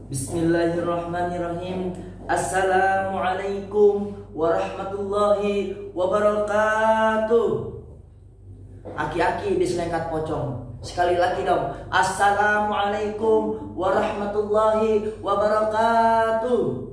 Bismillahirrahmanirrahim. Assalamualaikum warahmatullahi wabarakatuh. Aki-aki diselengkat pocong. Sekali lagi dong. Assalamualaikum warahmatullahi wabarakatuh.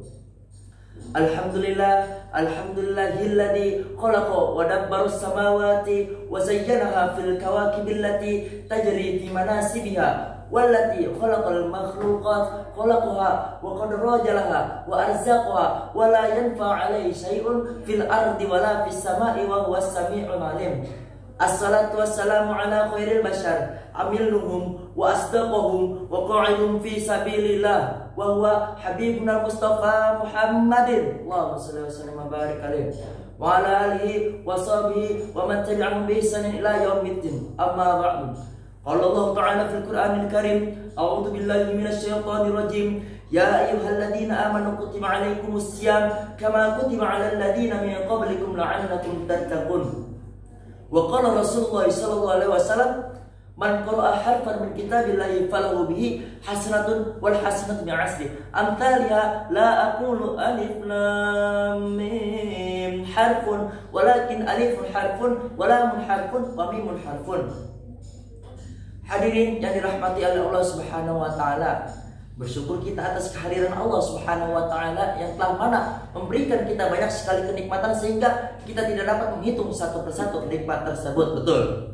Alhamdulillah, alhamdulillahilladzi khalaqa wa dabbarus samawati wa zayyanaha fil kawakibillati tajri fi manasibiha wallati khalaqal makhluqat khalaqaha wa qaddara jalaha wa arzaqaha wa la yanfa 'alaihi syai'un fil ardi wa la fis sama'i wa huwas sami'ul 'alim. Assalatu wassalamu ala khairil bashar amilnuhum wa asdaqahum wa qa'idum fi sabilillah wa huwa habibuna mustafa Muhammadin. Allahumma shalli wa sallim wa barik alaihi wa ala alihi wa sahbihi wa man tabi'ahum bi ihsanin ila yaumiddin. Amma ba'du. Qala Allah ta'ala fil Qur'anil Karim, a'udzu billahi minasy syaithanir rajim. Ya ayyuhalladzina amanu kutiba 'alaikumus syiyam kama kutiba 'alal ladzina min qablikum la'allakum tattaqun. Wa qala Rasulullah sallallahu alaihi wasallam, man qara'a harfan min kitabillahi falahu bihi hasanatun wal hasanatu bi'asri amthaliha la aqulu alif lam mim harfun walakin alifun harfun wa lamun harfun wa mimun harfun. Hadirin yang dirahmati oleh Allah Subhanahu wa taala, bersyukur kita atas kehadiran Allah Subhanahu wa taala yang telah mana memberikan kita banyak sekali kenikmatan sehingga kita tidak dapat menghitung satu persatu nikmat tersebut. Betul.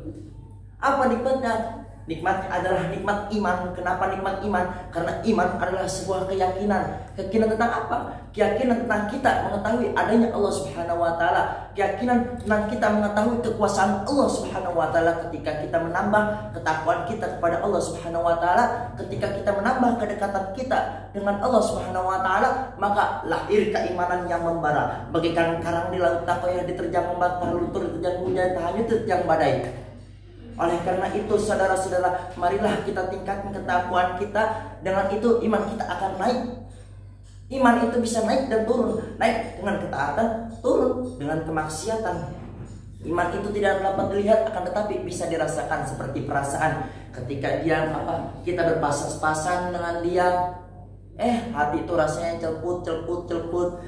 Apa nikmatnya? Nikmatnya adalah nikmat iman. Kenapa nikmat iman? Karena iman adalah sebuah keyakinan. Keyakinan tentang apa? Keyakinan tentang kita mengetahui adanya Allah Subhanahu wa taala. Keyakinan tentang kita mengetahui kekuasaan Allah Subhanahu wa taala ketika kita menambah ketakwaan kita kepada Allah Subhanahu wa taala, ketika kita menambah kedekatan kita dengan Allah Subhanahu wa taala, maka lahir keimanan yang membara bagaikan karang di laut takwa yang diterjang ombak, luntur diterjang hujan, tahanyut diterjang badai. Oleh karena itu saudara-saudara, marilah kita tingkatkan ketakwaan kita. Dengan itu iman kita akan naik. Iman itu bisa naik dan turun. Naik dengan ketaatan, turun dengan kemaksiatan. Iman itu tidak dapat dilihat, akan tetapi bisa dirasakan seperti perasaan ketika dia kita berpasang-pasang dengan dia. Hati itu rasanya celput.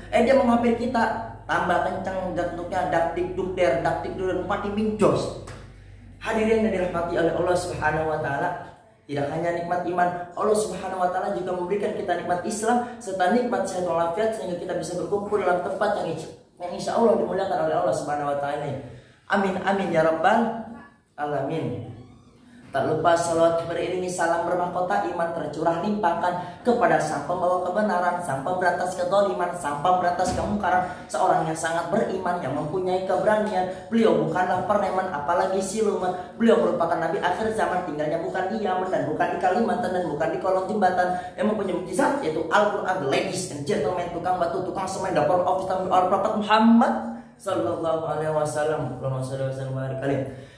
Dia menghampiri kita, tambah kencang jantungnya, dak dik duk der, mati minjos. Hadirin yang dirahmati oleh Allah Subhanahu wa taala, tidak hanya nikmat iman, Allah Subhanahu wa taala juga memberikan kita nikmat Islam serta nikmat sehat walafiat sehingga kita bisa berkumpul dalam tempat yang insya Allah dimuliakan oleh Allah Subhanahu wa taala. Amin amin ya rabbal alamin. Tak lupa salawat beriringi salam bermahkota iman tercurah limpahkan kepada sang pembawa kebenaran, sang pemberantas kezaliman, sang pemberantas kemungkaran, seorang yang sangat beriman, yang mempunyai keberanian. Beliau bukanlah preman apalagi siluman. Beliau merupakan nabi akhir zaman, tinggalnya bukan di Yaman dan bukan di Kalimantan dan bukan di kolong jembatan, yang mempunyai mukjizat yaitu Al-Quran. Ladies and gentlemen, tukang batu, tukang semen, dapur office Prophet Muhammad sallallahu alaihi wasallam.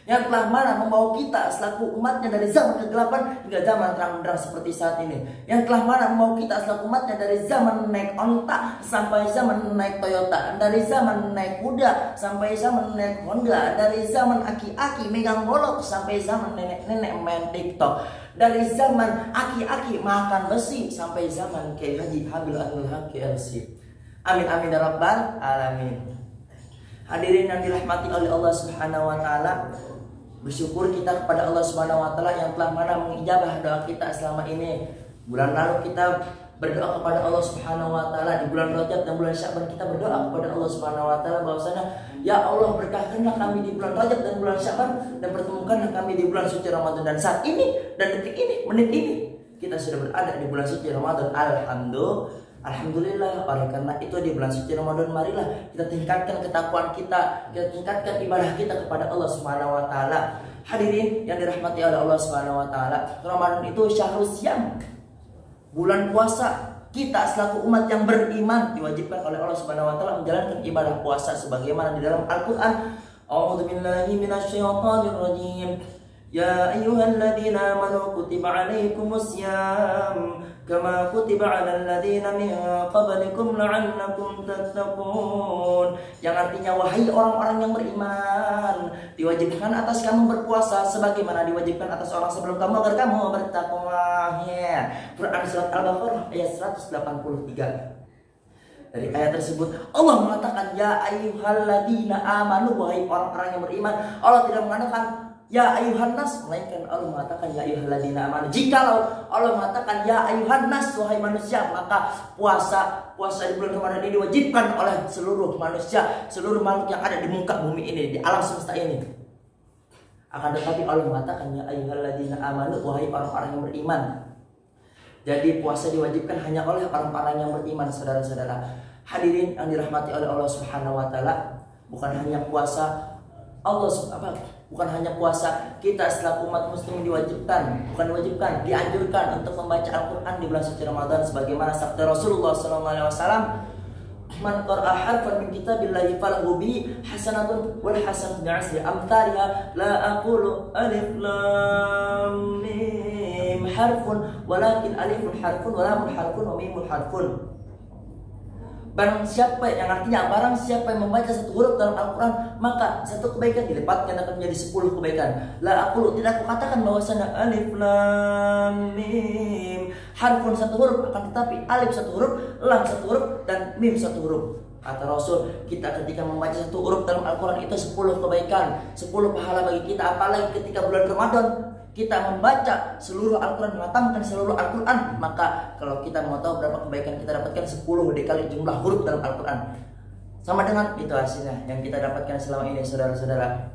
Yang telah mana membawa kita selaku umatnya dari zaman kegelapan hingga zaman terang benderang seperti saat ini. Yang telah mana membawa kita selaku umatnya dari zaman naik onta sampai zaman naik Toyota, dari zaman naik kuda sampai zaman naik Honda, dari zaman aki-aki megang golok sampai zaman nenek-nenek main TikTok, dari zaman aki-aki makan besi sampai zaman Kiai Haji Habil Abdul Haki LC. Amin amin ya rabbal alamin. Hadirin yang dirahmati oleh Allah Subhanahu wa taala, bersyukur kita kepada Allah Subhanahu wa taala yang telah mana mengijabah doa kita selama ini. Bulan lalu kita berdoa kepada Allah Subhanahu wa taala, di bulan Rajab dan bulan Sya'ban kita berdoa kepada Allah Subhanahu wa taala bahwasanya ya Allah, berkahkanlah kami di bulan Rajab dan bulan Sya'ban dan pertemukanlah kami di bulan suci Ramadan. Dan saat ini dan detik ini, menit ini kita sudah berada di bulan suci Ramadan. Alhamdulillah. Oleh karena itu di bulan suci Ramadan marilah kita tingkatkan ketakwaan kita tingkatkan ibadah kita kepada Allah Subhanahu wa taala. Hadirin yang dirahmati oleh Allah Subhanahu wa taala, Ramadan itu syahrul syam, bulan puasa. Kita selaku umat yang beriman diwajibkan oleh Allah Subhanahu wa taala menjalankan ibadah puasa sebagaimana di dalam Al-Qur'an. A'udzu billahi minasy syaithanir rajim. Ya ayyuhalladzina amanu kutiba alaikumusiyam kama kutiba alal ladzina min qablikum la'allakum tattaqun. Yang artinya wahai orang-orang yang beriman, diwajibkan atas kamu berpuasa sebagaimana diwajibkan atas orang sebelum kamu agar kamu bertakwa. Ya. Quran surat Al-Baqarah ayat 183. Dari ayat tersebut Allah mengatakan ya ayyuhalladzina amanu, wahai orang-orang yang beriman. Allah tidak mengatakan ya ayuhan nas, melainkan Allah mengatakan ya ayyuhalladzina amanu. Jikalau Allah mengatakan ya ayuhan nas, wahai manusia, maka puasa di bulan Ramadan ini diwajibkan oleh seluruh manusia, seluruh makhluk yang ada di muka bumi ini, di alam semesta ini. Akan tetapi Allah mengatakan ya ayyuhalladzina amanu, wahai orang-orang yang beriman. Jadi puasa diwajibkan hanya oleh orang-orang yang beriman, saudara-saudara. Hadirin yang dirahmati oleh Allah Subhanahu wa taala, bukan hanya puasa bukan hanya puasa kita selaku umat muslim dianjurkan untuk membaca Al-Quran di bulan suci Ramadan sebagaimana sabda Rasulullah SAW, man qara'a harfan min kitabillahi falahu bi hasanatun wal hasanatu bi'asri amthaliha la aqulu alif lam mim harfun walakin alifun harfun wa lamun harfun wa mimun harfun. Barang siapa yang membaca satu huruf dalam Al-Quran, maka satu kebaikan dilipatkan akan menjadi 10 kebaikan. La aqulu, tidak aku katakan bahwasanya alif lam mim harfun satu huruf, akan tetapi alif satu huruf, lam satu huruf, dan mim satu huruf. Kata Rasul, kita ketika membaca satu huruf dalam Al-Quran itu 10 kebaikan, 10 pahala bagi kita. Apalagi ketika bulan Ramadan kita membaca seluruh Al-Quran, menghatamkan seluruh Al-Quran, maka kalau kita mau tahu berapa kebaikan kita dapatkan, 10 dikali jumlah huruf dalam Al-Quran, sama dengan itu hasilnya yang kita dapatkan selama ini, saudara-saudara.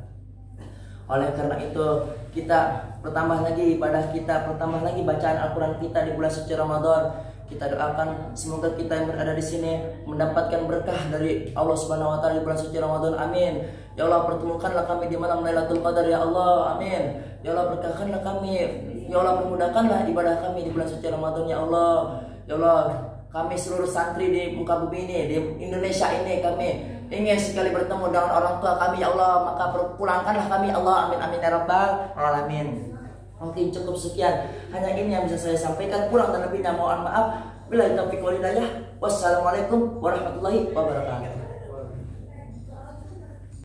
Oleh karena itu kita bertambah lagi ibadah kita, bertambah lagi bacaan Al-Quran kita di bulan suci Ramadan. Kita doakan semoga kita yang berada di sini mendapatkan berkah dari Allah Subhanahu wa taala di bulan suci Ramadan. Amin. Ya Allah, pertemukanlah kami di malam Lailatul Qadar ya Allah. Amin. Ya Allah, berkahkanlah kami. Ya Allah, permudahkanlah ibadah kami di bulan suci Ramadan ya Allah. Ya Allah, kami seluruh santri di muka bumi ini, di Indonesia ini, kami ingin sekali bertemu dengan orang tua kami ya Allah, maka pulangkanlah kami ya Allah. Amin amin ya rabbal alamin. Mungkin cukup sekian, hanya ini yang bisa saya sampaikan. Kurang dan lebihnya mohon maaf. Billahi taufiq wal hidayah. Wassalamualaikum warahmatullahi wabarakatuh.